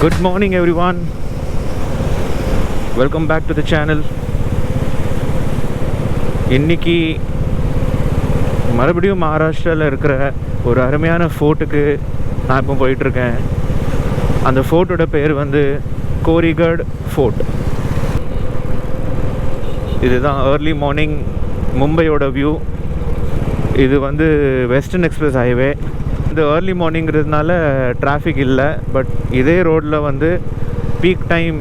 Good morning everyone. Welcome back to the channel. இன்னைக்கு மறுபடியும் மகாராஷ்டிராவில் இருக்கிற ஒரு அருமையான ஃபோர்ட்டுக்கு நான் இப்போ போயிட்டுருக்கேன். அந்த ஃபோர்ட்டோட பேர் வந்து கோரிகட் ஃபோர்ட். இதுதான் ஏர்லி மார்னிங் மும்பையோட வியூ. இது வந்து வெஸ்டர்ன் எக்ஸ்பிரஸ் ஹைவே. இந்த ஏர்லி மார்னிங்கிறதுனால டிராஃபிக் இல்லை. பட் இதே ரோட்டில் வந்து பீக் டைம்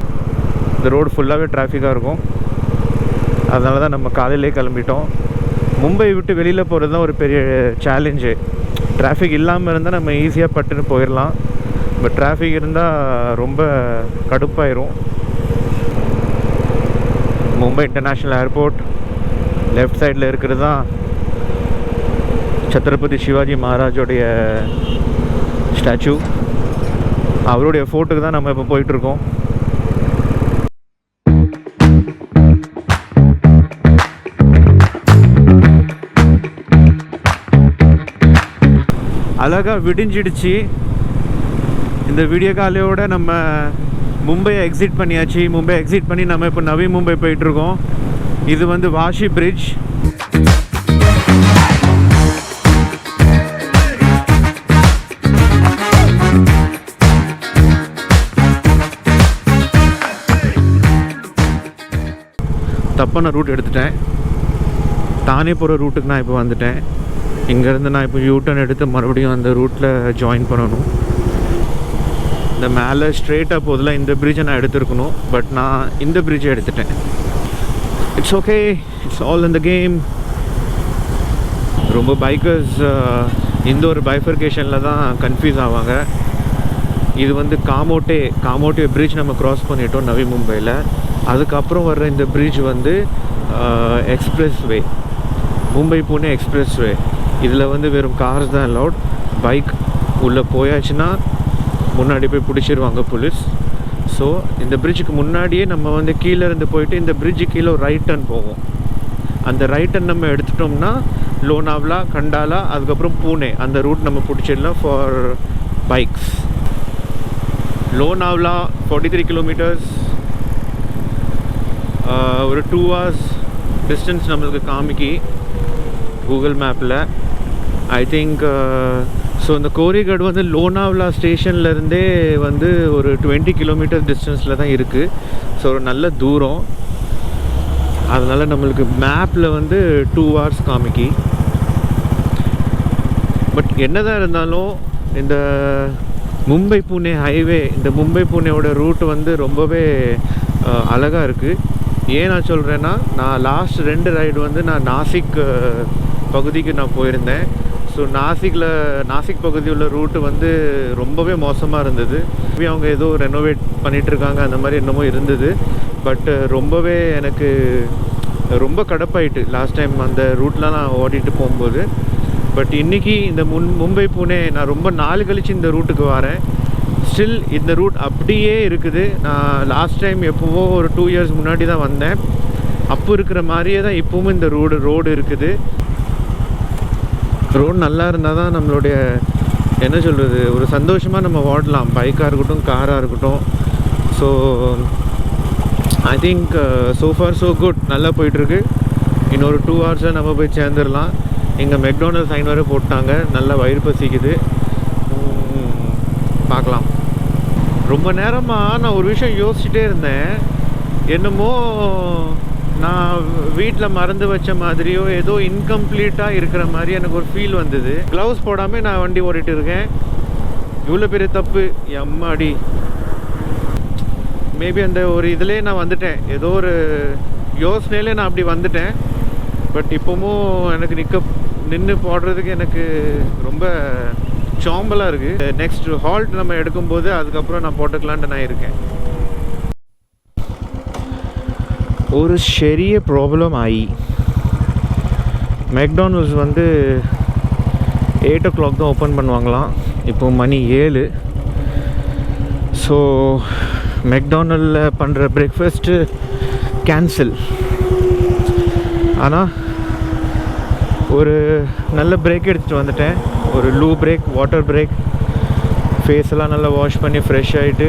இந்த ரோடு ஃபுல்லாகவே டிராஃபிக்காக இருக்கும். அதனால தான் நம்ம காலையிலே கிளம்பிட்டோம். மும்பை விட்டு வெளியில் போகிறது தான் ஒரு பெரிய சேலஞ்சு. டிராஃபிக் இல்லாமல் இருந்தால் நம்ம ஈஸியாக பட்டுன்னு போயிடலாம். பட் டிராஃபிக் இருந்தால் ரொம்ப கடுப்பாயிரும். மும்பை இன்டர்நேஷ்னல் ஏர்போர்ட் லெஃப்ட் சைடில் இருக்கிறது தான் சத்ரபதி சிவாஜி மகாராஜோடைய ஸ்டாச்சு. அவருடைய ஃபோர்ட்டுக்கு தான் நம்ம இப்போ போயிட்டுருக்கோம். அழகாக விடிஞ்சிடுச்சு. இந்த வீடியோ காலையோட நம்ம மும்பையை எக்ஸிட் பண்ணியாச்சு. மும்பை எக்ஸிட் பண்ணி நம்ம இப்போ நவி மும்பை போயிட்டுருக்கோம். இது வந்து வாஷி பிரிட்ஜ். தப்பான ரூட் எடுத்துட்டேன். தானே போகிற ரூட்டுக்கு நான் இப்போ வந்துட்டேன். இங்கேருந்து நான் இப்போ யூட்டர்ன் எடுத்து மறுபடியும் அந்த ரூட்டில் ஜாயின் பண்ணணும். இந்த மேலே ஸ்ட்ரெயிட்டாக போதில் இந்த பிரிட்ஜை நான் எடுத்துருக்கணும். பட் நான் இந்த பிரிட்ஜை எடுத்துட்டேன். It's okay, it's all in the game. ரொம்ப பைக்கர்ஸ் இந்த ஒரு பைஃபர்கேஷனில் தான் கன்ஃபியூஸ் ஆவாங்க. இது வந்து காமோட்டே பிரிட்ஜ் நம்ம க்ராஸ் பண்ணிட்டோம் நவி மும்பையில். அதுக்கப்புறம் வர்ற இந்த பிரிட்ஜ் வந்து எக்ஸ்பிரஸ் வே, மும்பை புனே எக்ஸ்பிரஸ் வே. இதில் வந்து வெறும் கார்ஸ் தான் அலவுட். பைக் உள்ளே போயாச்சுன்னா முன்னாடி போய் பிடிச்சிருவாங்க போலீஸ். ஸோ இந்த பிரிட்ஜுக்கு முன்னாடியே நம்ம வந்து கீழே இருந்து போயிட்டு இந்த பிரிட்ஜு கீழே ஒரு ரைட் டர்ன் போவோம். அந்த ரைட் டர்ன் நம்ம எடுத்துட்டோம்னா லோனாவ்லா, கண்டாலா, அதுக்கப்புறம் பூனே அந்த ரூட் நம்ம பிடிச்சிடலாம் ஃபார் பைக்ஸ். லோனாவ்லா 43 கிலோமீட்டர்ஸ், ஒரு 2 hours டிஸ்டன்ஸ் நம்மளுக்கு காமிக்கி கூகுள் மேப்பில். ஐ திங்க் ஸோ இந்த கோரிகட் வந்து லோனாவ்லா ஸ்டேஷன்லேருந்தே வந்து ஒரு 20 கிலோமீட்டர் டிஸ்டன்ஸில் தான் இருக்குது. ஸோ ஒரு நல்ல தூரம். அதனால் நம்மளுக்கு மேப்பில் வந்து 2 hours காமிக்கி. பட் என்னதான் இருந்தாலும் இந்த மும்பை புனே ஹைவே, இந்த மும்பை புனேவோட ரூட் வந்து ரொம்பவே அழகாக இருக்குது. ஏன் நான் சொல்கிறேன்னா, நான் லாஸ்ட் 2 ரைடு வந்து நான் நாசிக் பகுதிக்கு நான் போயிருந்தேன். ஸோ நாசிக் பகுதி உள்ள ரூட்டு வந்து ரொம்பவே மோசமாக இருந்தது. அவங்க ஏதோ ரெனோவேட் பண்ணிகிட்ருக்காங்க அந்த மாதிரி என்னமோ இருந்தது. பட் ரொம்பவே எனக்கு ரொம்ப கடப்பாயிட்டு லாஸ்ட் டைம் அந்த ரூட்டில் நான் ஓட்டிகிட்டு போகும்போது. பட் இன்றைக்கி இந்த மும்பை புனே நான் ரொம்ப நாள் கழித்து இந்த ரூட்டுக்கு வரேன். ஸ்டில் இந்த ரூட் அப்படியே இருக்குது. நான் லாஸ்ட் டைம் எப்போவோ ஒரு 2 years முன்னாடி தான் வந்தேன். அப்போ இருக்கிற மாதிரியே தான் இப்போவும் இந்த ரோடு இருக்குது. ரோடு நல்லா இருந்தால் தான் நம்மளுடைய என்ன சொல்கிறது, ஒரு சந்தோஷமாக நம்ம ஓடலாம். பைக்காக இருக்கட்டும், காராக இருக்கட்டும். So I think so for so good, நல்லா போயிட்டுருக்கு. இன்னொரு 2 hours நம்ம போய் சேர்ந்துடலாம். இங்கே மெக்டானல்ட்ஸ் சைன் வரை போட்டாங்க. நல்லா வயிறு பசிக்குது. பார்க்கலாம். ரொம்ப நேரமாக நான் ஒரு விஷயம் யோசிச்சுட்டே இருந்தேன். என்னமோ நான் வீட்டில் மறந்து வச்ச மாதிரியோ ஏதோ இன்கம்ப்ளீட்டாக இருக்கிற மாதிரி எனக்கு ஒரு ஃபீல் வந்தது. க்ளவுஸ் போடாமல் நான் வண்டி ஓட்டிகிட்டு இருக்கேன். இவ்வளோ பெரிய தப்பு எம்மாடி. மேபி அந்த ஒரு இதிலே நான் வந்துட்டேன். ஏதோ ஒரு யோசனையிலே நான் அப்படி வந்துட்டேன். பட் இப்போவும் எனக்கு நின்று போடுறதுக்கு எனக்கு ரொம்ப சாம்பலாக இருக்குது. நெக்ஸ்ட் ஹால்ட் நம்ம எடுக்கும்போது அதுக்கப்புறம் நான் போட்டுக்கலான்ட்டு நான் இருக்கேன். ஒரு பெரிய ப்ராப்ளம் ஆகி மெக்டானல்ட்ஸ் வந்து 8 o'clock தான் ஓப்பன் பண்ணுவாங்களாம். இப்போ மணி 7. ஸோ மெக்டானல்டில் பண்ணுற பிரேக்ஃபாஸ்ட்டு கேன்சல். ஆனால் ஒரு நல்ல பிரேக் எடுத்துகிட்டு வந்துட்டேன். ஒரு லூ பிரேக், வாட்டர் பிரேக். ஃபேஸெல்லாம் நல்லா வாஷ் பண்ணி ஃப்ரெஷ் ஆகிட்டு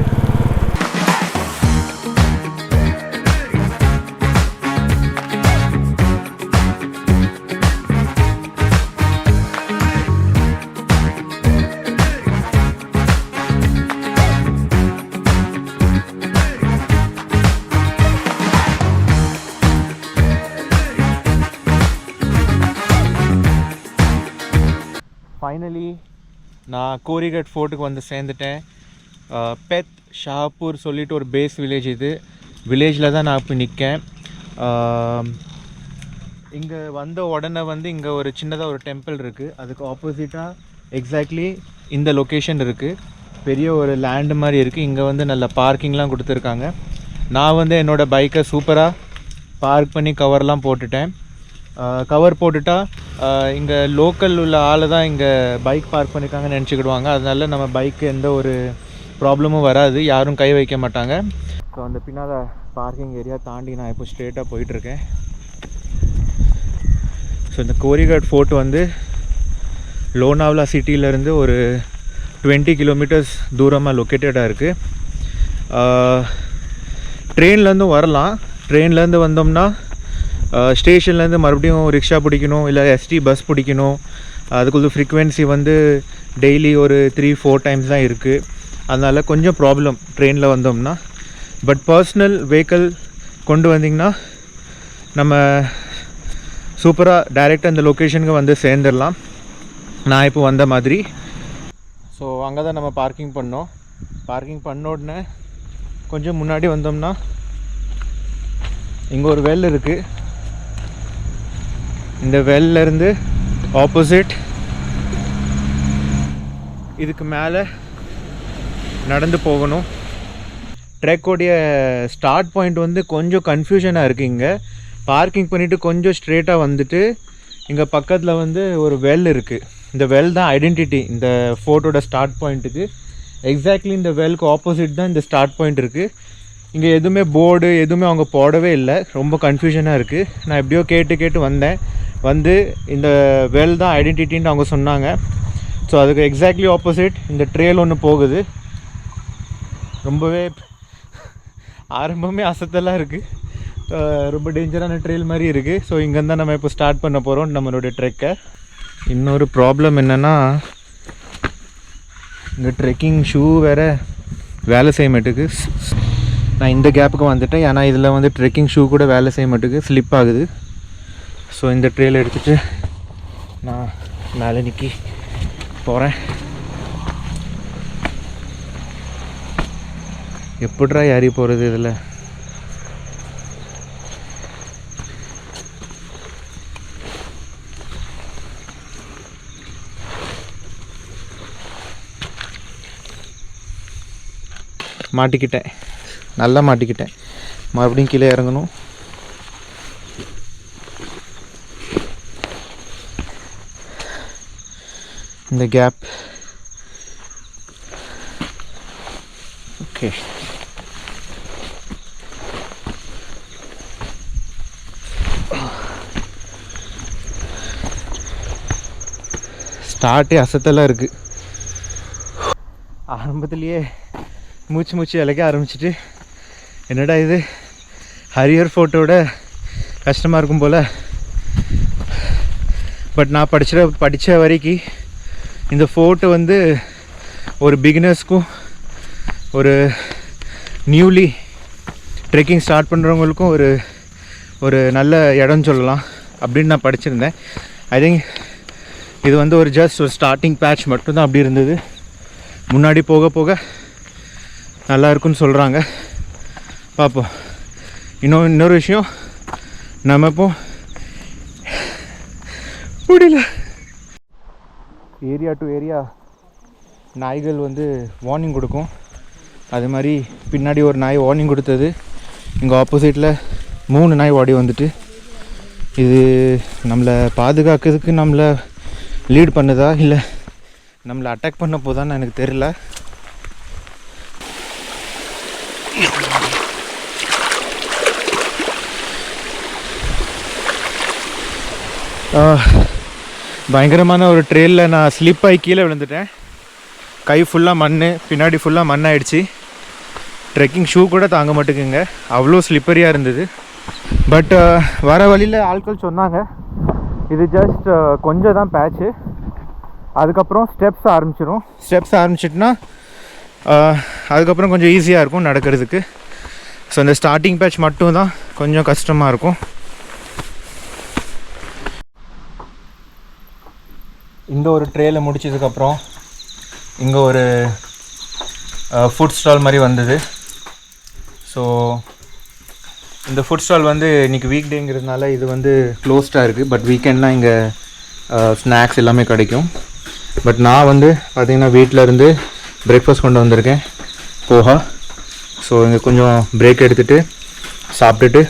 ஃபைனலி நான் கோரிகட் ஃபோர்ட்டுக்கு வந்து சேர்ந்துட்டேன். பெத் ஷாப்பூர் சொல்லிட்டு ஒரு பேஸ் வில்லேஜ். இது வில்லேஜில் தான் நான் இப்போ நிற்கேன். இங்கே வந்த உடனே வந்து இங்கே ஒரு சின்னதாக ஒரு டெம்பிள் இருக்குது. அதுக்கு ஆப்போசிட்டாக எக்ஸாக்ட்லி இந்த லொக்கேஷன் இருக்குது. பெரிய ஒரு லேண்டு மாதிரி இருக்குது. இங்கே வந்து நல்ல பார்க்கிங்லாம் கொடுத்துருக்காங்க. நான் வந்து என்னோடய பைக்கை சூப்பராக பார்க் பண்ணி கவர்லாம் போட்டுட்டேன். கவர் போட்டுட்டா இங்கே லோக்கல் உள்ள ஆள் தான் இங்கே பைக் பார்க் பண்ணியிருக்காங்கன்னு நினச்சிக்கிடுவாங்க. அதனால நம்ம பைக்கு எந்த ஒரு ப்ராப்ளமும் வராது, யாரும் கை வைக்க மாட்டாங்க. ஸோ அந்த பின்னால் பார்க்கிங் ஏரியா தாண்டி நான் இப்போ ஸ்ட்ரெயிட்டாக போயிட்டுருக்கேன். ஸோ இந்த கோரிகட் ஃபோர்ட் வந்து லோனாவலா சிட்டியிலேருந்து ஒரு 20 கிலோமீட்டர்ஸ் தூரமாக லொக்கேட்டடாக இருக்குது. ட்ரெயின்லேருந்தும் வரலாம். ட்ரெயின்லேருந்து வந்தோம்னா ஸ்டேஷன்லேருந்து மறுபடியும் ரிக்ஷா பிடிக்கணும், இல்லை எஸ்டி பஸ் பிடிக்கணும். அதுக்குள்ள ஃப்ரீக்வென்சி வந்து டெய்லி ஒரு 3-4 டைம்ஸ் தான் இருக்குது. அதனால் கொஞ்சம் ப்ராப்ளம் ட்ரெயினில் வந்தோம்னா. பட் பர்சனல் வெஹிக்கிள் கொண்டு வந்திங்கன்னா நம்ம சூப்பராக டைரெக்டாக அந்த லொக்கேஷனுக்கு வந்து சேர்ந்துடலாம். நான் இப்போ வந்த மாதிரி. ஸோ அங்கே தான் நம்ம பார்க்கிங் பண்ணோம். பார்க்கிங் பண்ண உடனே கொஞ்சம் முன்னாடி வந்தோம்னா இங்கே ஒரு வெல் இருக்குது. இந்த வெல்லேருந்து ஆப்போசிட் இதுக்கு மேலே நடந்து போகணும். ட்ரெக்கோடைய ஸ்டார்ட் பாயிண்ட் வந்து கொஞ்சம் கன்ஃபியூஷனாக இருக்குது. இங்கே பார்க்கிங் பண்ணிவிட்டு கொஞ்சம் ஸ்ட்ரெயிட்டாக வந்துட்டு இங்கே பக்கத்தில் வந்து ஒரு வெல் இருக்குது. இந்த வெல் தான் ஐடென்டிட்டி இந்த ஃபோட்டோட ஸ்டார்ட் பாயிண்ட்டுக்கு. எக்ஸாக்ட்லி இந்த வெல்க்கு ஆப்போசிட் தான் இந்த ஸ்டார்ட் பாயிண்ட் இருக்குது. இங்கே எதுவுமே போர்டு எதுவுமே அவங்க போடவே இல்லை. ரொம்ப கன்ஃபியூஷனாக இருக்குது. நான் எப்படியோ கேட்டு வந்தேன். வந்து இந்த வெல் தான் ஐடென்டிட்டின்னு அவங்க சொன்னாங்க. ஸோ அதுக்கு எக்ஸாக்ட்லி ஆப்போசிட் இந்த ட்ரெயில் ஒன்று போகுது. ரொம்பவே ஆரம்பமே அசத்தெல்லாம் இருக்குது. ரொம்ப டேஞ்சரான ட்ரெயில் மாதிரி இருக்குது. ஸோ இங்கேருந்து தான் நம்ம இப்போ ஸ்டார்ட் பண்ண போகிறோம் நம்மளோட ட்ரெக்கை. இன்னொரு ப்ராப்ளம் என்னென்னா இங்கே ட்ரெக்கிங் ஷூ வேறு வேலை செய்ய மாட்டுக்கு. நான் இந்த கேப்புக்கு வந்துட்டேன். ஏன்னா இதில் வந்து ட்ரெக்கிங் ஷூ கூட வேலை செய்ய மாட்டுக்கு, ஸ்லிப் ஆகுது. ஸோ இந்த ட்ரெயில் எடுத்துகிட்டு நான் மேலே நிற்கி போகிறேன். எப்படிரா ஏறி போகிறது இதில்? மாட்டிக்கிட்டேன், நல்லா மாட்டிக்கிட்டேன். மறுபடியும் கீழே இறங்கணும். இந்த கேப் ஓகே. ஸ்டார்ட்டே அசத்தெல்லாம் இருக்குது. ஆரம்பத்துலேயே மூச்சு இலக்க ஆரம்பிச்சிட்டு என்னடா இது ஹரியர் ஃபோட்டோட கஷ்டமாக இருக்கும் போல். பட் நான் படித்த வரைக்கும் இந்த ஃபோட்டோ வந்து ஒரு பிகினர்ஸ்க்கும் ஒரு நியூலி ட்ரெக்கிங் ஸ்டார்ட் பண்ணுறவங்களுக்கும் ஒரு நல்ல இடம்னு சொல்லலாம் அப்படின்னு நான் படிச்சிருந்தேன். ஐ திங்க் இது வந்து ஒரு ஜஸ்ட் ஒரு ஸ்டார்டிங் பேட்ச் மட்டும்தான் அப்படி இருந்தது. முன்னாடி போக போக நல்லா இருக்குன்னு சொல்கிறாங்க. பார்ப்போம். இன்னொரு விஷயம், நம்ம இப்போ முடியல. ஏரியா டு ஏரியா நாய்கள் வந்து வார்னிங் கொடுக்கும். அது மாதிரி பின்னாடி ஒரு நாய் வார்னிங் கொடுத்தது. இங்கே ஆப்போசிட்டில் 3 நாய் ஓடி வந்துட்டு. இது நம்மளை பாதுகாக்கிறதுக்கு நம்மளை லீட் பண்ணுதா இல்லை நம்மளை அட்டாக் பண்ண போதான்னு எனக்கு தெரியல. பயங்கரமான ஒரு ட்ரெயிலில் நான் ஸ்லிப் ஆகி கீழே விழுந்துட்டேன். கை ஃபுல்லாக மண், பின்னாடி ஃபுல்லாக மண் ஆகிடுச்சு. ட்ரெக்கிங் ஷூ கூட தாங்க மாட்டேங்குங்க, அவ்வளோ ஸ்லிப்பரியாக இருந்தது. பட் வர வழியில் ஆட்கள் சொன்னாங்க இது ஜஸ்ட் கொஞ்சம் தான் பேட்ச்சு, அதுக்கப்புறம் ஸ்டெப்ஸ் ஆரம்பிச்சிட்டுனா அதுக்கப்புறம் கொஞ்சம் ஈஸியாக இருக்கும் நடக்கிறதுக்கு. ஸோ இந்த ஸ்டார்டிங் பேட்ச் மட்டும் தான் கொஞ்சம் கஷ்டமாக இருக்கும். இந்த ஒரு ட்ரேயில் முடிச்சதுக்கப்புறம் இங்கே ஒரு ஃபுட் ஸ்டால் மாதிரி வந்தது. ஸோ இந்த ஃபுட் ஸ்டால் வந்து இன்றைக்கி வீக் டேங்கிறதுனால இது வந்து க்ளோஸ்டாக இருக்குது. பட் வீக்கெண்ட்லாம் இங்கே ஸ்நாக்ஸ் எல்லாமே கிடைக்கும். பட் நான் வந்து பார்த்திங்கன்னா வீட்டிலேருந்து பிரேக்ஃபாஸ்ட் கொண்டு வந்திருக்கேன், போஹா. ஸோ இங்கே கொஞ்சம் பிரேக் எடுத்துகிட்டு சாப்பிட்டுட்டு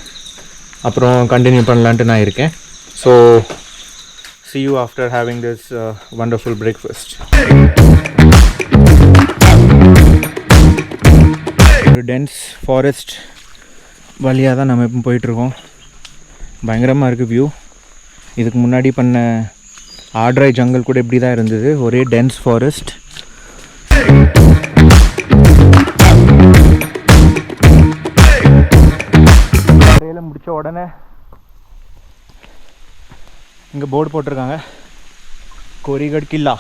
அப்புறம் கண்டினியூ பண்ணலான்ட்டு நான் இருக்கேன். So see you after having this wonderful breakfast. ஒரு டென்ஸ் ஃபாரஸ்ட் வழியாக தான் நம்ம இப்போ போயிட்டுருக்கோம். பயங்கரமாக இருக்குது வியூ. இதுக்கு முன்னாடி பண்ண ஆட்ரை ஜங்கல் கூட இப்படி தான் இருந்தது, ஒரே டென்ஸ் ஃபாரஸ்ட். ட்ரெயில முடித்த உடனே இங்கே போர்டு போட்டிருக்காங்க, கோரிகட் கில்லா,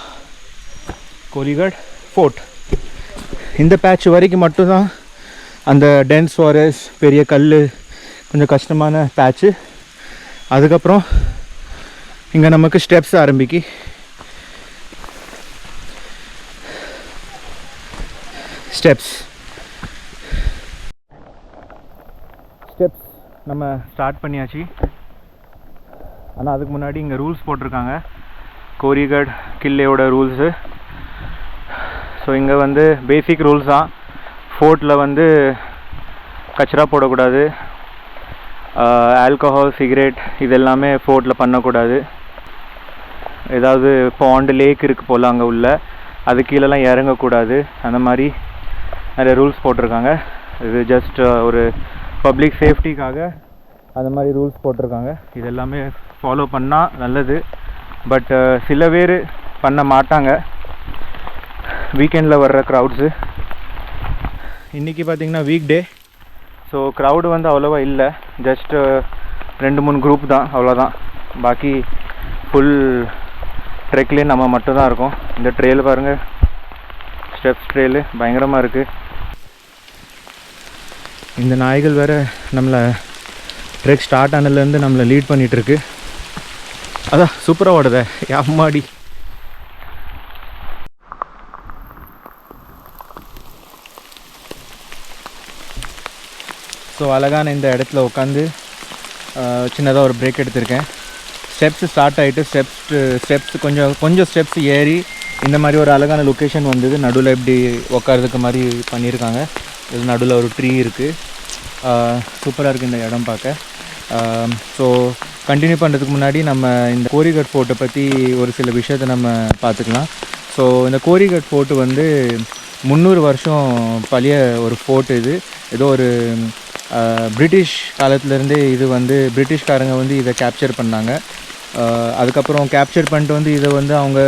கோரிகட் ஃபோர்ட். இந்த பேட்ச் வரைக்கும் மட்டும்தான் அந்த டென்ஸ் ஃபாரஸ்ட், பெரிய கல், கொஞ்சம் கஷ்டமான பேட்ச்சு. அதுக்கப்புறம் இங்கே நமக்கு ஸ்டெப்ஸ் ஆரம்பிக்கி. ஸ்டெப்ஸ் நம்ம ஸ்டார்ட் பண்ணியாச்சு. ஆனால் அதுக்கு முன்னாடி இங்கே ரூல்ஸ் போட்டிருக்காங்க, கோரிகட் கில்லையோட ரூல்ஸு. ஸோ இங்கே வந்து பேசிக் ரூல்ஸ் தான். ஃபோர்ட்டில் வந்து கச்சரா போடக்கூடாது, ஆல்கஹால், சிகரெட் இது எல்லாமே ஃபோர்ட்டில் பண்ணக்கூடாது. ஏதாவது பாண்டு, லேக் இருக்குது போல் அங்கே உள்ள, அது கீழெல்லாம் இறங்கக்கூடாது. அந்த மாதிரி நிறைய ரூல்ஸ் போட்டிருக்காங்க. இது ஜஸ்ட் ஒரு பப்ளிக் சேஃப்டிக்காக அந்த மாதிரி ரூல்ஸ் போட்டிருக்காங்க. இது எல்லாமே ஃபாலோ பண்ணால் நல்லது. பட் சில பேர் பண்ண மாட்டாங்க, வீக்கெண்டில் வர்ற க்ரௌட்ஸு. இன்றைக்கி பார்த்திங்கன்னா வீக் டே. ஸோ க்ரௌடு வந்து அவ்வளோவா இல்லை, ஜஸ்ட் 2-3 குரூப் தான், அவ்வளோதான். பாக்கி ஃபுல் ட்ரெக்லேயே நம்ம மட்டும்தான் இருக்கோம். இந்த ட்ரெயில் பாருங்கள், ஸ்டெப்ஸ் ட்ரெயிலு பயங்கரமாக இருக்குது. இந்த நாய்கள் வேறு நம்மளை ட்ரெக் ஸ்டார்ட் ஆனதுலேருந்து நம்மளை லீட் பண்ணிகிட்ருக்கு. அதான் சூப்பராக ஓடுதே அம்மாடி. ஸோ அழகான இந்த இடத்துல உட்காந்து சின்னதாக ஒரு பிரேக் எடுத்திருக்கேன். ஸ்டெப்ஸ் ஸ்டார்ட் ஆகிட்டு ஸ்டெப்ஸ் கொஞ்சம் ஸ்டெப்ஸ் ஏறி இந்த மாதிரி ஒரு அழகான லொக்கேஷன் வந்தது. நடுவில் இப்படி உட்காரதுக்கு மாதிரி பண்ணியிருக்காங்க. இது நடுவில் ஒரு ட்ரீ இருக்குது. சூப்பராக இருக்குது இந்த இடம் பார்க்க. ஸோ கண்டினியூ பண்ணுறதுக்கு முன்னாடி நம்ம இந்த கோரிகட் ஃபோர்ட்டை பற்றி ஒரு சில விஷயத்தை நம்ம பார்த்துக்கலாம். ஸோ இந்த கோரிகட் ஃபோர்ட்டு வந்து 300 வருஷம் பழைய ஒரு ஃபோர்ட். இது ஏதோ ஒரு பிரிட்டிஷ் காலத்துலேருந்தே இது வந்து பிரிட்டிஷ்காரங்க வந்து இதை கேப்சர் பண்ணாங்க. அதுக்கப்புறம் கேப்சர் பண்ணிட்டு வந்து இதை வந்து அவங்க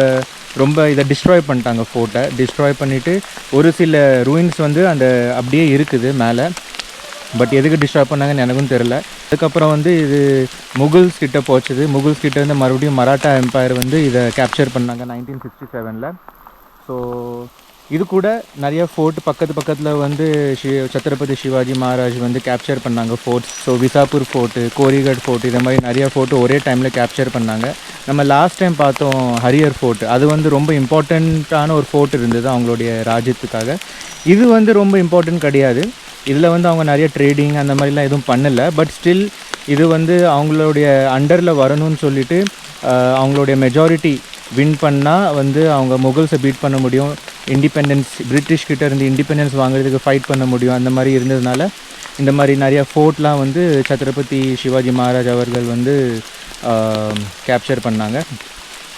ரொம்ப இதை டிஸ்ட்ராய் பண்ணிட்டாங்க. ஃபோர்ட்டை டிஸ்ட்ராய் பண்ணிவிட்டு ஒரு சில ரூயின்ஸ் வந்து அந்த அப்படியே இருக்குது மேலே. பட் எதுக்கு டிஸ்ட்ராய் பண்ணாங்கன்னு எனக்கும் தெரில. அதுக்கப்புறம் வந்து இது முகல்ஸ் கிட்ட போச்சுது. முகல்ஸ் கிட்ட இருந்து மறுபடியும் மராட்டா எம்பையர் வந்து இதை கேப்சர் பண்ணாங்க 1967. ஸோ இது கூட நிறைய ஃபோர்ட் பக்கத்தில் வந்து சத்ரபதி சிவாஜி மகாராஜ் வந்து கேப்சர் பண்ணாங்க ஃபோர்ட்ஸ். ஸோ விசாப்பூர் ஃபோர்ட்டு, கோரிகட் ஃபோர்ட், இதை மாதிரி நிறைய ஃபோர்ட்டு ஒரே டைமில் கேப்சர் பண்ணாங்க. நம்ம லாஸ்ட் டைம் பார்த்தோம் ஹரியர் ஃபோர்ட், அது வந்து ரொம்ப இம்பார்ட்டண்ட்டான ஒரு ஃபோர்ட் இருந்தது அவங்களுடைய ராஜ்யத்துக்காக. இது வந்து ரொம்ப இம்பார்ட்டன்ட் கிடையாது. இதில் வந்து அவங்க நிறைய ட்ரேடிங் அந்த மாதிரிலாம் எதுவும் பண்ணலை. பட் ஸ்டில் இது வந்து அவங்களுடைய அண்டரில் வரணும்னு சொல்லிட்டு அவங்களுடைய மெஜாரிட்டி வின் பண்ணால் வந்து அவங்க முகல்ஸை பீட் பண்ண முடியும், இண்டிபெண்டன்ஸ் பிரிட்டிஷ்கிட்ட இருந்து இண்டிபெண்டன்ஸ் வாங்குறதுக்கு ஃபைட் பண்ண முடியும். அந்த மாதிரி இருந்ததுனால இந்த மாதிரி நிறையா ஃபோர்ட்லாம் வந்து சத்ரபதி சிவாஜி மகாராஜ் அவர்கள் வந்து கேப்சர் பண்ணாங்க.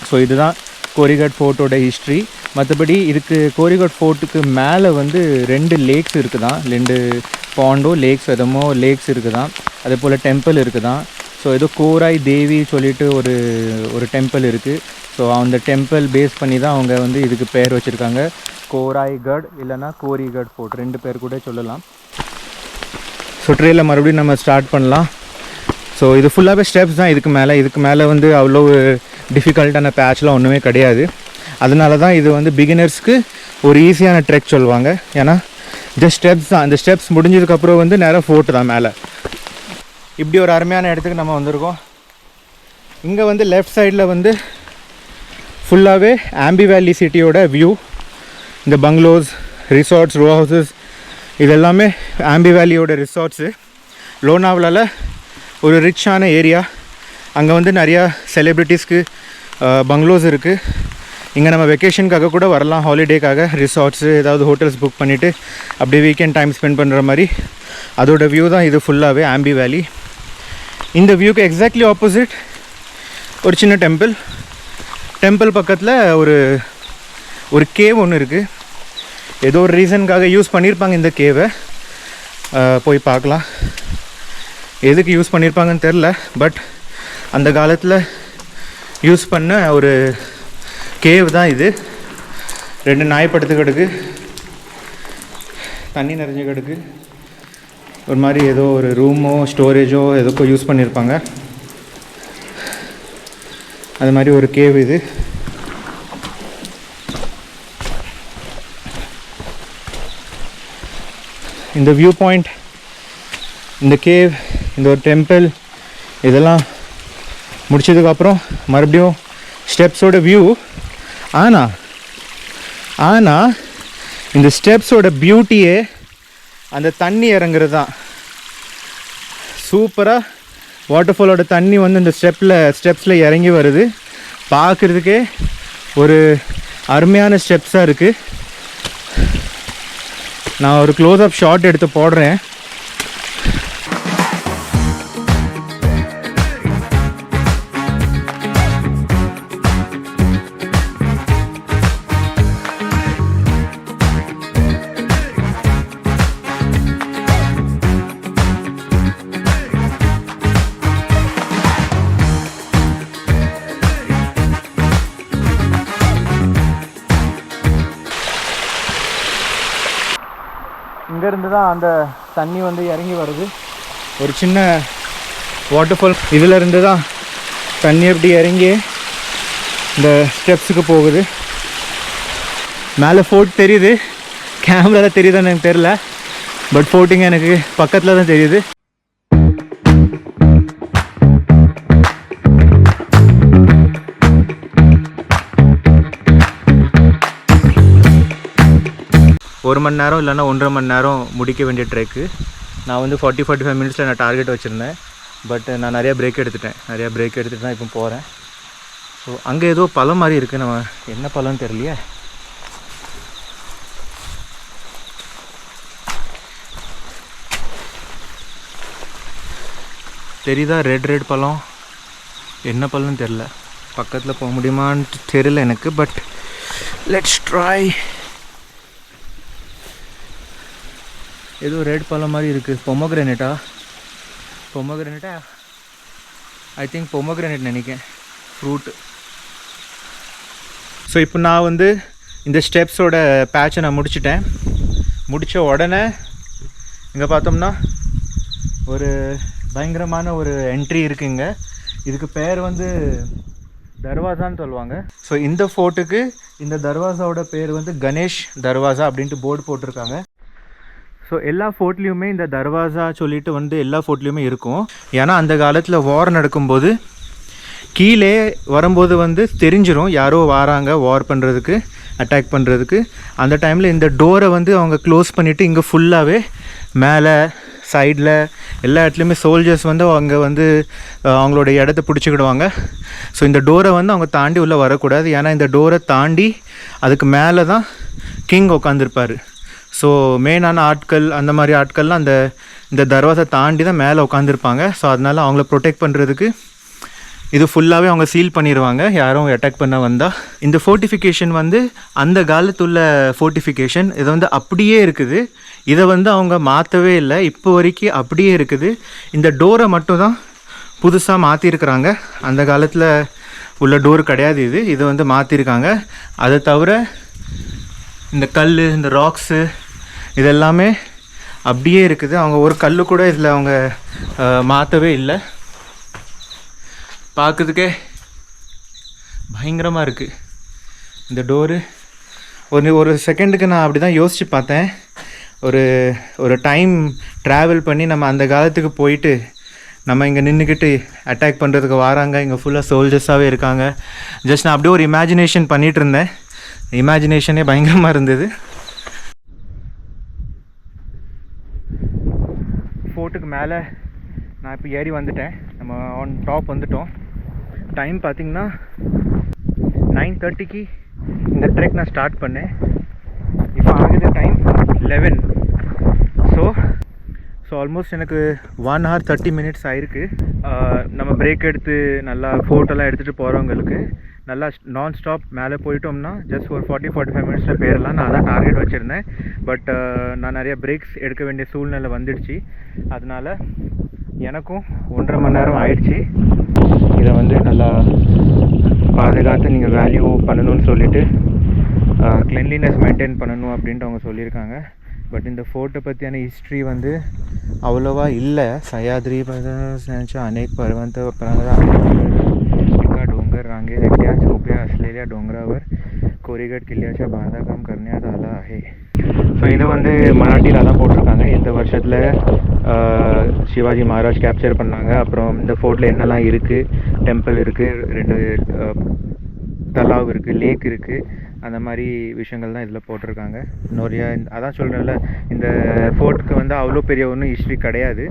ஸோ இதுதான் கோரிகட் ஃபோர்ட்டோட ஹிஸ்ட்ரி. மற்றபடி இதுக்கு கோரிகட் ஃபோர்ட்டுக்கு மேலே வந்து 2 லேக்ஸ் இருக்குதான், 2 பாண்டோ லேக்ஸ் எதமோ லேக்ஸ் இருக்குதான். அதே போல் டெம்பிள் இருக்குதான். ஸோ ஏதோ கோராய் தேவி சொல்லிட்டு ஒரு டெம்பிள் இருக்குது. ஸோ அந்த டெம்பிள் பேஸ் பண்ணி தான் அவங்க வந்து இதுக்கு பேர் வச்சுருக்காங்க, கோராய்கட் இல்லைனா கோரிகட் ஃபோர்ட், 2 பேர் கூட சொல்லலாம். ஸோ ட்ரெயிலில் மறுபடியும் நம்ம ஸ்டார்ட் பண்ணலாம். ஸோ இது ஃபுல்லாகவே ஸ்டெப்ஸ் தான். இதுக்கு மேலே வந்து அவ்வளோ டிஃபிகல்ட்டான பேட்ச்லாம் ஒன்றுமே கிடையாது. அதனால தான் இது வந்து பிகினர்ஸ்க்கு ஒரு ஈஸியான ட்ரெக் சொல்லுவாங்க. ஏன்னா ஜஸ்ட் ஸ்டெப்ஸ் தான். அந்த ஸ்டெப்ஸ் முடிஞ்சதுக்கப்புறம் வந்து நேராக ஃபோர்ட்டு தான் மேலே. இப்படி ஒரு அருமையான இடத்துக்கு நம்ம வந்திருக்கோம். இங்கே வந்து லெஃப்ட் சைடில் வந்து ஃபுல்லாகவே ஆம்பி வேலி சிட்டியோட வியூ. இந்த பங்களோஸ், ரிசார்ட்ஸ், ரோ ஹவுசஸ் இது எல்லாமே ஆம்பி வேலியோட ரிசார்ட்ஸு. லோனாவலாவில் ஒரு ரிச்சான ஏரியா. அங்கே வந்து நிறையா செலிப்ரிட்டிஸ்க்கு பங்களோஸ் இருக்குது. இங்கே நம்ம வெக்கேஷனுக்காக கூட வரலாம், ஹாலிடேக்காக. ரிசார்ட்ஸு ஏதாவது ஹோட்டல்ஸ் புக் பண்ணிவிட்டு அப்படியே வீக்கெண்ட் டைம் ஸ்பெண்ட் பண்ணுற மாதிரி அதோட வியூ தான் இது ஃபுல்லாகவே ஆம்பி வேலி. இந்த வியூக்கு எக்ஸாக்ட்லி ஆப்போசிட் ஒரு சின்ன டெம்பிள் பக்கத்தில் ஒரு கேவ் ஒன்று இருக்குது. ஏதோ ஒரு ரீசனுக்காக யூஸ் பண்ணியிருப்பாங்க இந்த கேவை. போய் பார்க்கலாம். எதுக்கு யூஸ் பண்ணியிருப்பாங்கன்னு தெரில, பட் அந்த காலத்தில் யூஸ் பண்ண ஒரு கேவ் தான் இது. 2 நாய் படுத்து கிடக்கு, தண்ணி நிறைஞ்ச கிடக்கு. ஒரு மாதிரி ஏதோ ஒரு ரூமோ ஸ்டோரேஜோ எதுக்கோ யூஸ் பண்ணியிருப்பாங்க. அது மாதிரி ஒரு கேவ் இது. இந்த வியூ பாயிண்ட், இந்த கேவ், இந்த ஒரு டெம்பிள் இதெல்லாம் முடிச்சதுக்கப்புறம் மறுபடியும் ஸ்டெப்ஸோட வியூ. ஆனால் இந்த ஸ்டெப்ஸோட பியூட்டியே அந்த தண்ணி இறங்குறது தான். சூப்பராக வாட்டர்ஃபாலோட தண்ணி வந்து இந்த ஸ்டெப்ஸில் இறங்கி வருது. பார்க்குறதுக்கே ஒரு அருமையான ஸ்டெப்ஸாக இருக்குது. நான் ஒரு க்ளோஸ்அப் ஷாட் எடுத்து போடுறேன். இங்கேருந்து தான் அந்த தண்ணி வந்து இறங்கி வருது. ஒரு சின்ன வாட்டர்ஃபால். இதிலேருந்து தான் தண்ணி எப்படி இறங்கி இந்த ஸ்டெப்ஸுக்கு போகுது. மேலே ஃபோர்ட் தெரியுது, கேமராவில் தெரியுதான்னு எனக்கு தெரில, பட் ஃபோர்ட்டிங் எனக்கு பக்கத்தில் தான் தெரியுது. ஒரு மணி நேரம் இல்லைன்னா 1.5 மணி நேரம் முடிக்க வேண்டிய ட்ரெக்கு. நான் வந்து 40-45 மினிட்ஸில் நான் டார்கெட் வச்சுருந்தேன். பட் நான் நிறையா பிரேக் எடுத்துகிட்டு தான் இப்போ போகிறேன். ஸோ அங்கே ஏதோ பழம் மாதிரி இருக்குது. நம்ம என்ன பழம்னு தெரியலையே. தெரியுதா? ரெட் பழம். என்ன பழம்னு தெரில. பக்கத்தில் போக முடியுமான்னு தெரியல எனக்கு, பட் லெட்ஸ் ட்ரை. ஏதோ ரெட் பழம் மாதிரி இருக்குது. பொமோகிரானேட்டா ஐ திங்க் பொமோகிரானேட் நினைக்கிறேன், ஃப்ரூட்டு. ஸோ இப்போ நான் வந்து இந்த ஸ்டெப்ஸோட பேட்சை நான் முடித்த உடனே இங்கே பார்த்தோம்னா ஒரு பயங்கரமான ஒரு என்ட்ரி இருக்குங்க. இதுக்கு பேர் வந்து தர்வாசான்னு சொல்லுவாங்க. ஸோ இந்த ஃபோர்ட்டுக்கு இந்த தர்வாசாவோட பேர் வந்து கணேஷ் தர்வாசா அப்படின்ட்டு போர்டு போட்டிருக்காங்க. ஸோ எல்லா ஃபோர்ட்லேயுமே இந்த தர்வாசா சொல்லிட்டு வந்து எல்லா ஃபோர்ட்லேயுமே இருக்கும். ஏன்னா அந்த காலத்தில் வார் நடக்கும்போது கீழே வரும்போது வந்து தெரிஞ்சிடும் யாரோ வராங்க வார் பண்ணுறதுக்கு, அட்டாக் பண்ணுறதுக்கு. அந்த டைமில் இந்த டோரை வந்து அவங்க க்ளோஸ் பண்ணிவிட்டு இங்கே ஃபுல்லாகவே மேலே சைடில் எல்லா இடத்துலையுமே சோல்ஜர்ஸ் வந்து அங்கே வந்து அவங்களோட இடத்த பிடிச்சிக்கிடுவாங்க. ஸோ இந்த டோரை வந்து அவங்க தாண்டி உள்ளே வரக்கூடாது. ஏன்னா இந்த டோரை தாண்டி அதுக்கு மேலே தான் கிங் உட்காந்துருப்பார். ஸோ மெயினான ஆட்கள், அந்த மாதிரி ஆட்கள்லாம் இந்த தர்வாசை தாண்டி தான் மேலே உட்காந்துருப்பாங்க. ஸோ அதனால் அவங்கள ப்ரொடெக்ட் பண்ணுறதுக்கு இது ஃபுல்லாகவே அவங்க சீல் பண்ணிடுவாங்க யாரும் அட்டாக் பண்ண வந்தால். இந்த ஃபோர்ட்டிஃபிகேஷன் வந்து அந்த காலத்துள்ள ஃபோர்ட்டிஃபிகேஷன். இது வந்து அப்படியே இருக்குது. இதை வந்து அவங்க மாற்றவே இல்லை, இப்போ வரைக்கும் அப்படியே இருக்குது. இந்த டோரை மட்டும் தான் புதுசாக மாற்றிருக்கிறாங்க. அந்த காலத்தில் உள்ள டோர் கிடையாது இது வந்து மாற்றிருக்காங்க. அதை தவிர இந்த கல், இந்த ராக்ஸு இதெல்லாமே அப்படியே இருக்குது. அவங்க ஒரு கல் கூட இதில் அவங்க மாற்றவே இல்லை. பார்க்குறதுக்கே பயங்கரமாக இருக்குது இந்த டோரு. ஒரு செகண்டுக்கு நான் அப்படி தான் யோசித்து பார்த்தேன். ஒரு டைம் ட்ராவல் பண்ணி நம்ம அந்த காலத்துக்கு போயிட்டு நம்ம இங்கே நின்றுக்கிட்டு அட்டாக் பண்ணுறதுக்கு வராங்க. இங்கே ஃபுல்லாக சோல்ஜர்ஸாகவே இருக்காங்க. ஜஸ்ட் நான் அப்படியே ஒரு இமேஜினேஷன் பண்ணிகிட்டு இருந்தேன். இமேஜினேஷனே பயங்கரமாக இருந்தது. ஃபோர்ட்டுக்கு மேலே நான் இப்போ ஏறி வந்துட்டேன். நம்ம ஆன் டாப் வந்துட்டோம். டைம் பார்த்திங்கன்னா 9:30க்கு இந்த ட்ரெக் நான் ஸ்டார்ட் பண்ணேன். இப்போ ஆகுது டைம் 11. ஸோ ஆல்மோஸ்ட் எனக்கு 1 hour 30 minutes ஆயிருக்கு. நம்ம பிரேக் எடுத்து நல்லா ஃபோட்டோலாம் எடுத்துகிட்டு போகிறவங்களுக்கு நல்லா நான் ஸ்டாப் மேலே போயிட்டோம்னா ஜஸ்ட் ஒரு 40-45 minutesல போயிடலாம். நான் அதான் டார்கெட் வச்சுருந்தேன். பட் நான் நிறைய பிரேக்ஸ் எடுக்க வேண்டிய சூழ்நிலை வந்துடுச்சு. அதனால் எனக்கும் 1.5 மணி நேரம் ஆயிடுச்சு. இதை வந்து நல்லா பாதுகாத்து நீங்கள் வேல்யூ பண்ணணும்னு சொல்லிவிட்டு கிளென்லினஸ் மெயின்டைன் பண்ணணும் அப்படின்ட்டு அவங்க சொல்லியிருக்காங்க. பட் இந்த ஃபோர்ட்டை பற்றியான ஹிஸ்ட்ரி வந்து அவ்வளோவா இல்லை. सह्याद्री अनेक पर्वत एका डोंगर रांगेत एकट्याच उभ्या असलेल्या डोंगरावर कोरीगड किल्ल्याच्या बांधकाम करण्यात आलं आहे. ஸோ இது வந்து மராட்டியில் தான் போட்டிருக்காங்க. இந்த வருஷத்தில் சிவாஜி மகாராஜ் கேப்சர் பண்ணாங்க. அப்புறம் இந்த ஃபோர்ட்டில் என்னெல்லாம் இருக்குது, டெம்பிள் இருக்குது, 2 தலாவ் இருக்குது, லேக் இருக்குது, அந்த மாதிரி விஷயங்கள் தான் இதில் போட்டிருக்காங்க. நிறையா அதான் சொல்கிறேன்ல, இந்த ஃபோர்ட்டுக்கு வந்து அவ்வளோ பெரிய ஒன்றும் ஹிஸ்ட்ரி கிடையாது.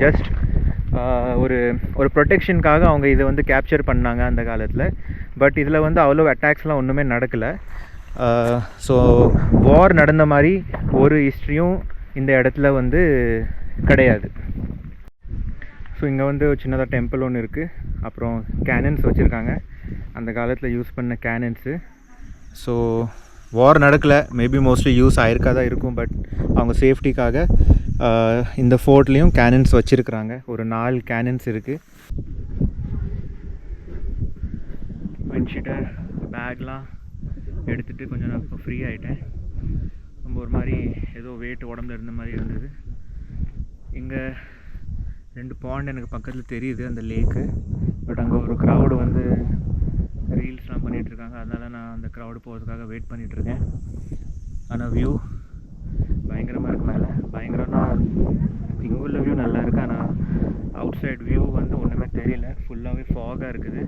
ஜஸ்ட் ஒரு ப்ரொடெக்ஷனுக்காக அவங்க இதை வந்து கேப்சர் பண்ணாங்க அந்த காலத்தில். பட் இதில் வந்து அவ்வளோ அட்டாக்ஸ்லாம் ஒன்றுமே நடக்கலை. ஸோ வார் நடந்த மாதிரி ஒரு ஹிஸ்ட்ரியும் இந்த இடத்துல வந்து கிடையாது. ஸோ இங்கே வந்து சின்னதாக டெம்பிள் ஒன்று இருக்குது. அப்புறம் கேனன்ஸ் வச்சுருக்காங்க, அந்த காலத்தில் யூஸ் பண்ண கேனன்ஸு. ஸோ வார் நடக்கலை, மேபி மோஸ்ட்லி யூஸ் ஆகிருக்காதான் இருக்கும். பட் அவங்க சேஃப்டிக்காக இந்த ஃபோர்ட்லேயும் கேனன்ஸ் வச்சுருக்குறாங்க. ஒரு 4 கேனன்ஸ் இருக்குது. பென்ஷீட்டர் பேக்லாம் எடுத்துகிட்டு கொஞ்சம் நான் இப்போ ஃப்ரீ ஆகிட்டேன். ரொம்ப ஒரு மாதிரி ஏதோ வெயிட் உடம்புல இருந்த மாதிரி இருந்தது. இங்கே 2 பாண்ட் எனக்கு பக்கத்தில் தெரியுது, அந்த லேக்கு. பட் அங்கே ஒரு க்ரௌடு வந்து ரீல்ஸ்லாம் பண்ணிகிட்ருக்காங்க. அதனால் நான் அந்த க்ரௌடு போகிறதுக்காக வெயிட் பண்ணிகிட்ருக்கேன். ஆனால் வியூ பயங்கரமாக இருக்குது. மேலே பயங்கரம்னா இங்கே உள்ள வியூ நல்லா இருக்குது. ஆனால் அவுட் சைட் வியூ வந்து ஒன்றுமே தெரியல, ஃபுல்லாகவே ஃபாகாக இருக்குது.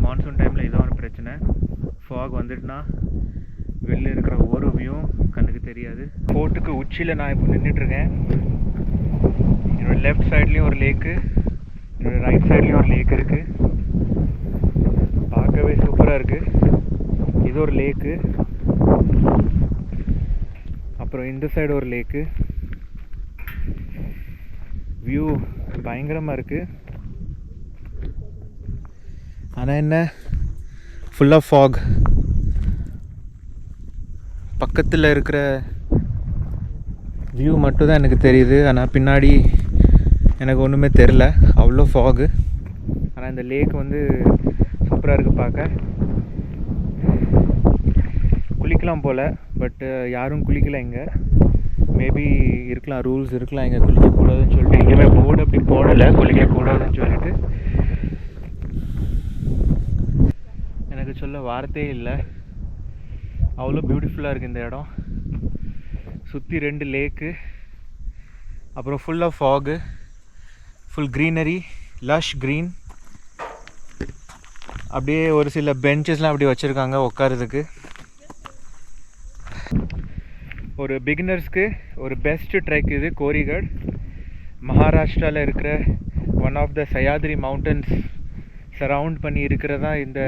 மான்சூன் டைமில் இதான் ஒரு பிரச்சனை. ஃபாக் வந்துட்டுனா வெளில இருக்கிற ஒரு வியூவும் கண்ணுக்கு தெரியாது. ஃபோர்ட்டுக்கு உச்சியில் நான் இப்போ நின்றுட்டுருக்கேன். என்னோடய லெஃப்ட் சைட்லேயும் ஒரு லேக்கு, என்னோடய ரைட் சைட்லேயும் ஒரு லேக் இருக்குது. பார்க்கவே சூப்பராக இருக்குது. இது ஒரு லேக்கு, அப்புறம் இந்த சைடு ஒரு லேக்கு. வியூ பயங்கரமாக இருக்குது. ஆனால் என்ன, ஃபுல்லாக ஃபாக். பக்கத்தில் இருக்கிற வியூ மட்டும் தான் எனக்கு தெரியுது. ஆனால் பின்னாடி எனக்கு ஒன்றுமே தெரில, அவ்வளோ ஃபாகு. ஆனால் இந்த லேக் வந்து சூப்பராக இருக்குது பார்க்க. குளிக்கலாம் போல், பட்டு யாரும் குளிக்கலை இங்கே. மேபி இருக்கலாம், ரூல்ஸ் இருக்கலாம் இங்கே குளிக்கக்கூடாதுன்னு சொல்லிட்டு. எங்கேயுமே போர்டு அப்படி போடலை குளிக்கக்கூடாதுன்னு சொல்லிட்டு. எனக்கு சொல்ல வார்த்தையே இல்லை, அவ்வளோ பியூட்டிஃபுல்லாக இருக்குது இந்த இடம். சுற்றி 2 லேக்கு, அப்புறம் ஃபுல்லாக fog, full greenery, lush green. அப்படியே ஒரு சில பெஞ்சஸ்லாம் அப்படி வச்சுருக்காங்க உட்காரதுக்கு. ஒரு பிகினர்ஸ்க்கு ஒரு பெஸ்ட்டு ட்ரெக் இது கோரிகட். மகாராஷ்டிராவில் இருக்கிற one of the Sahyadri mountains surround பண்ணி இருக்கிறதா இந்த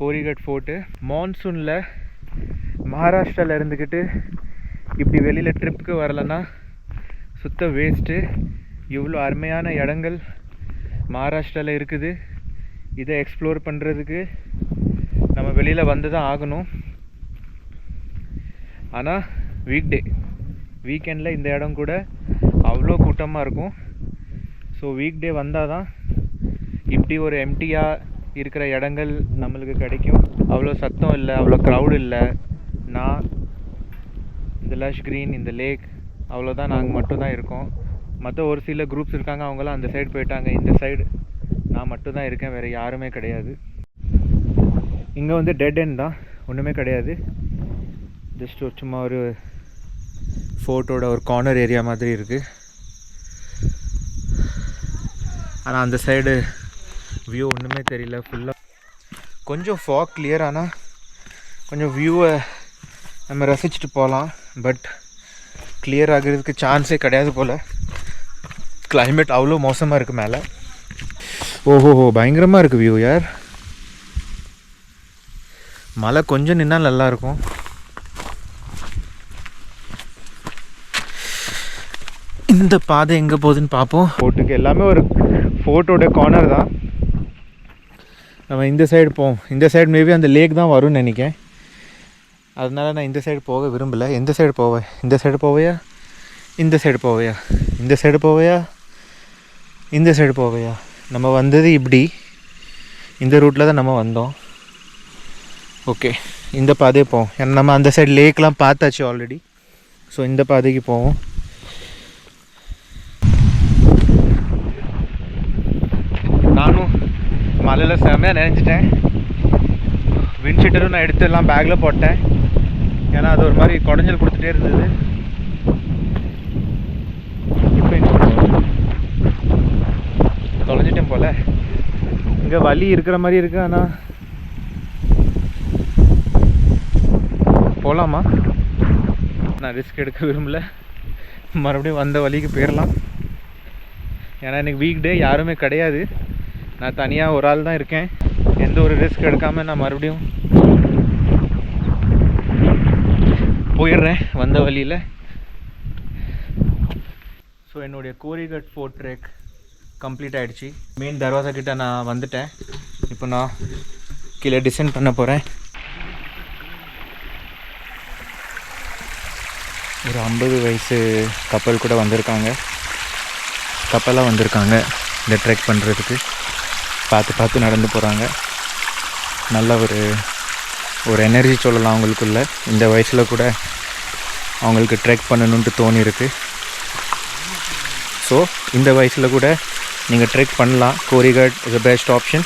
கோரிகட் ஃபோர்ட்டு. மான்சூனில் மகாராஷ்டிராவில் இருந்துக்கிட்டு இப்படி வெளியில் ட்ரிப்புக்கு வரலன்னா சுத்த வேஸ்ட்டு. இவ்வளோ அருமையான இடங்கள் மகாராஷ்டிராவில் இருக்குது. இதை எக்ஸ்ப்ளோர் பண்ணுறதுக்கு நம்ம வெளியில் வந்து தான் ஆகணும். ஆனால் வீக்கெண்டில் இந்த இடம் கூட அவ்வளோ கூட்டமாக இருக்கும். ஸோ வீக் டே வந்தால் தான் இப்படி ஒரு எம்டியாக இருக்கிற இடங்கள் நம்மளுக்கு கிடைக்கும். அவ்வளோ சத்தம் இல்லை, அவ்வளோ க்ரௌடு இல்லை. நான் இந்த லஷ் க்ரீன், இந்த லேக், அவ்வளோதான் நாங்கள் மட்டும்தான் இருக்கோம். மற்ற ஒரு சில குரூப்ஸ் இருக்காங்க, அவங்களாம் அந்த சைடு போயிட்டாங்க. இந்த சைடு நான் மட்டும்தான் இருக்கேன், வேறு யாருமே கிடையாது. இங்கே வந்து டெட் எண்ட் தான், ஒன்றுமே கிடையாது. ஜஸ்ட் ஒரு சும்மா ஒரு ஃபோர்ட்டோட ஒரு கார்னர் ஏரியா மாதிரி இருக்குது. ஆனால் அந்த சைடு வியூ ஒன்றுமே தெரியல. ஃபுல்லாக கொஞ்சம் ஃபாக் கிளியர் ஆனால் கொஞ்சம் வியூவை நம்ம ரசிச்சுட்டு போகலாம். பட் கிளியர் ஆகிறதுக்கு சான்ஸே கிடையாது போல். கிளைமேட் அவ்வளோ மோசமாக இருக்குது மேலே. ஓஹோஹோ, பயங்கரமாக இருக்குது வியூ யார். மழை கொஞ்சம் நின்னால் நல்லாயிருக்கும். இந்த பாதை எங்கே போகுதுன்னு பார்ப்போம். ஃபோர்ட்டுக்கு எல்லாமே ஒரு ஃபோர்ட்டோட கார்னர் தான். நம்ம இந்த சைடு போவோம். இந்த சைடு மேபி அந்த லேக் தான் வரும்னு நினைக்கிறேன். அதனால நான் இந்த சைடு போக விரும்பலை. எந்த சைடு போவேன்? இந்த சைடு போவையா, இந்த சைடு போவையா, இந்த சைடு போவையா, இந்த சைடு போவையா? நம்ம வந்தது இப்படி, இந்த ரூட்டில் தான் நம்ம வந்தோம். ஓகே, இந்த பாதையை போவோம். ஏன்னா நம்ம அந்த சைடு லேக்லாம் பார்த்தாச்சு ஆல்ரெடி. ஸோ இந்த பாதைக்கு போவோம். நானும் மலையில் செம்மையாக நினைஞ்சிட்டேன். விண்ட்ஷீட்டரும் நான் எடுத்து எல்லாம் பேக்கில் போட்டேன். ஏன்னா அது ஒரு மாதிரி குடஞ்சல் கொடுத்துட்டே இருந்தது. இப்போ தொலைஞ்சிட்டேன் போல். இங்கே வலி இருக்கிற மாதிரி இருக்கு. ஆனால் போகலாமா? நான் ரிஸ்க் எடுக்க விரும்பல. மறுபடியும் வந்த வழிக்கு போயிடலாம். ஏன்னா எனக்கு வீக் டே யாருமே கிடையாது. நான் தனியாக ஒரு ஆள் தான் இருக்கேன். எந்த ஒரு ரிஸ்க் எடுக்காமல் நான் மறுபடியும் போயிடுறேன் வந்த வழியில். ஸோ என்னுடைய கோரிகட் ஃபோர்ட் ட்ரெக் கம்ப்ளீட் ஆகிடுச்சு. மெயின் தர்வாசா கிட்ட நான் வந்துட்டேன். இப்போ நான் கீழே டிசைன் பண்ண போகிறேன். ஒரு 50 வயசு கப்பல் கூட வந்திருக்காங்க. கப்பலாக வந்திருக்காங்க இந்த ட்ரெக் பண்ணுறதுக்கு. பார்த்து நடந்து போகிறாங்க. நல்ல ஒரு எனர்ஜி சொல்லலாம் அவங்களுக்குள்ள. இந்த வயசில் கூட அவங்களுக்கு ட்ரெக் பண்ணணுன்ட்டு தோணியிருக்கு. ஸோ இந்த வயசில் கூட நீங்கள் ட்ரெக் பண்ணலாம். கோரிகட் இஸ் த பெஸ்ட் ஆப்ஷன்.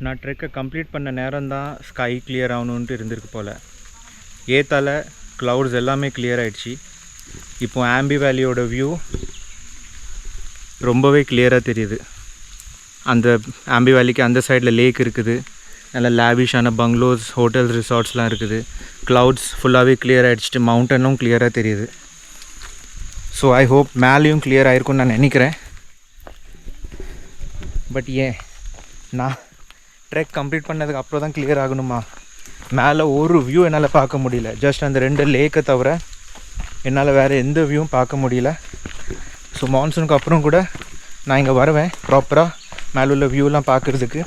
நான் ட்ரெக்கை கம்ப்ளீட் பண்ண நேரம் தான் ஸ்கை கிளியர் ஆகணுன்ட்டு இருந்திருக்கு போல். ஏத்தால க்ளவுட்ஸ் எல்லாமே கிளியர் ஆகிடுச்சு. இப்போ ஆம்பி வேலியோட வியூ ரொம்பவே கிளியராக தெரியுது. அந்த ஆம்பி வேலிக்கு அந்த சைடில் லேக் இருக்குது. நல்ல லேவிஷான பங்களோஸ், ஹோட்டல்ஸ், ரிசார்ட்ஸ்லாம் இருக்குது. க்ளவுட்ஸ் ஃபுல்லாகவே கிளியர் ஆகிடுச்சிட்டு மவுண்டனும் கிளியராக தெரியுது. ஸோ ஐ ஹோப் மேலேயும் கிளியர் ஆகிருக்குன்னு நான் நினைக்கிறேன். பட் ஏன் நான் ட்ரெக் கம்ப்ளீட் பண்ணதுக்கு அப்புறம் தான் கிளியர் ஆகணுமா? மேலே ஒரு வியூ என்னால் பார்க்க முடியல. ஜஸ்ட் அந்த 2 லேக்கை தவிர என்னால் வேறு எந்த வியூவும் பார்க்க முடியல. ஸோ மான்சூனுக்கு அப்புறம் கூட நான் இங்கே வருவேன் ப்ராப்பராக மேலே உள்ள வியூலாம் பார்க்குறதுக்கு.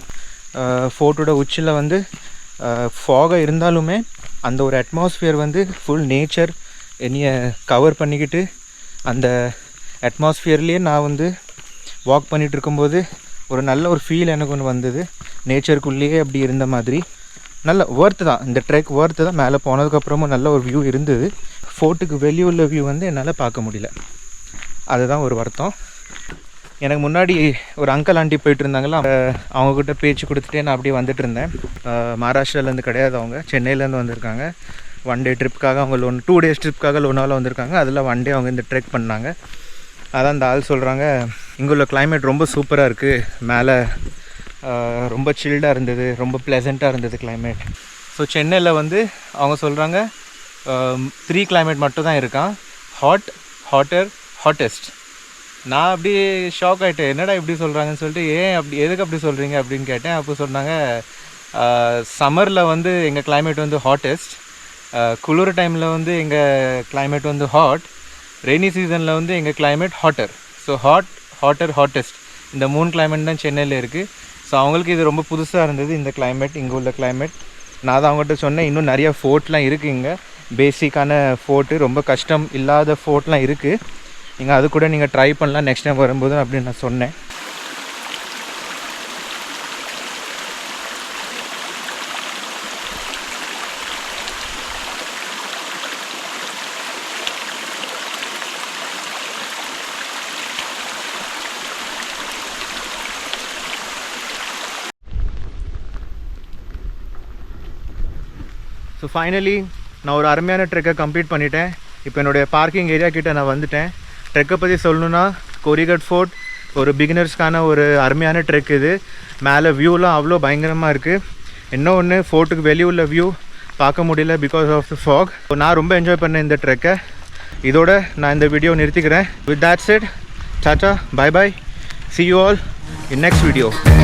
ஃபோர்ட்டோட உச்சியில் வந்து ஃபாகாக இருந்தாலுமே அந்த ஒரு அட்மாஸ்ஃபியர் வந்து ஃபுல் நேச்சர் என்னைய கவர் பண்ணிக்கிட்டு அந்த அட்மாஸ்ஃபியர்லேயே நான் வந்து வாக் பண்ணிகிட்டு இருக்கும்போது ஒரு நல்ல ஒரு ஃபீல் எனக்கு ஒன்று வந்தது. நேச்சருக்குள்ளேயே அப்படி இருந்த மாதிரி நல்ல ஒர்த்து தான். இந்த ட்ரெக் ஒர்த்து தான். மேலே போனதுக்கப்புறமும் நல்ல ஒரு வியூ இருந்தது. ஃபோர்ட்டுக்கு வெளியே உள்ள வியூ வந்து என்னால் பார்க்க முடியல. அதுதான் ஒரு வருத்தம். எனக்கு முன்னாடி ஒரு அங்கிள் ஆண்டி போயிட்டு இருந்தாங்களா, அவங்கக்கிட்ட பேச்சு கொடுத்துட்டே நான் அப்படியே வந்துட்டு இருந்தேன். மகாராஷ்டிராலேருந்து கிடையாது, அவங்க சென்னையிலேருந்து வந்திருக்காங்க. 1 டே ட்ரிப்புக்காக. அவங்க 2 டேஸ் ட்ரிப்புக்காக லோனாவில் வந்திருக்காங்க. அதில் 1 டே அவங்க இந்த ட்ரெக் பண்ணாங்க. அதான் அந்த ஆள் சொல்கிறாங்க, இங்கே உள்ள கிளைமேட் ரொம்ப சூப்பராக இருக்குது. மேலே ரொம்ப சில்டாக இருந்தது, ரொம்ப ப்ளசண்ட்டாக இருந்தது கிளைமேட். ஸோ சென்னையில் வந்து அவங்க சொல்கிறாங்க 3 கிளைமேட் மட்டும் தான் இருக்கான். Hot, hotter, hottest. நான் அப்படி ஷாக் ஆகிட்டேன். என்னடா இப்படி சொல்கிறாங்கன்னு சொல்லிட்டு, எதுக்கு அப்படி சொல்கிறீங்க அப்படின்னு கேட்டேன். அப்போ சொன்னாங்க, சம்மரில் வந்து எங்கள் கிளைமேட் வந்து ஹாட்டஸ்ட், குளிர் டைமில் வந்து எங்கள் கிளைமேட் வந்து ஹாட், ரெய்னி சீசனில் வந்து எங்கள் climate hotter. So hot, hotter, hottest இந்த 3 கிளைமேட் தான் சென்னையில் இருக்குது. ஸோ அவங்களுக்கு இது ரொம்ப புதுசாக இருந்தது இந்த கிளைமேட், இங்கே உள்ள கிளைமேட். நான் தான் அவங்ககிட்ட சொன்னேன், இன்னும் நிறையா ஃபோர்ட்லாம் இருக்குது இங்கே. பேசிக்கான ஃபோர்ட்டு, ரொம்ப கஷ்டம் இல்லாத ஃபோர்ட்லாம் இருக்குது நீங்கள். அது கூட நீங்கள் ட்ரை பண்ணலாம் நெக்ஸ்ட் டைம் வரும்போது அப்படின்னு நான் சொன்னேன். ஸோ ஃபைனலி நான் ஒரு அருமையான ட்ரெக்கை கம்ப்ளீட் பண்ணிட்டேன். இப்போ என்னுடைய பார்க்கிங் ஏரியா கிட்டே நான் வந்துட்டேன். ட்ரெக்கை பற்றி சொல்லணுன்னா, கோரிகட் ஃபோர்ட் ஒரு பிகினர்ஸ்க்கான ஒரு அருமையான ட்ரெக் இது. மேலே வியூலாம் அவ்வளோ பயங்கரமாக இருக்குது. இன்னொன்று ஃபோர்ட்டுக்கு வெளியே உள்ள வியூ பார்க்க முடியல பிகாஸ் ஆஃப் த ஃபாக். நான் ரொம்ப என்ஜாய் பண்ணேன் இந்த ட்ரெக்கை. இதோட நான் இந்த வீடியோ நிறுத்திக்கிறேன். With that said, tata, bye bye, see you all in next video.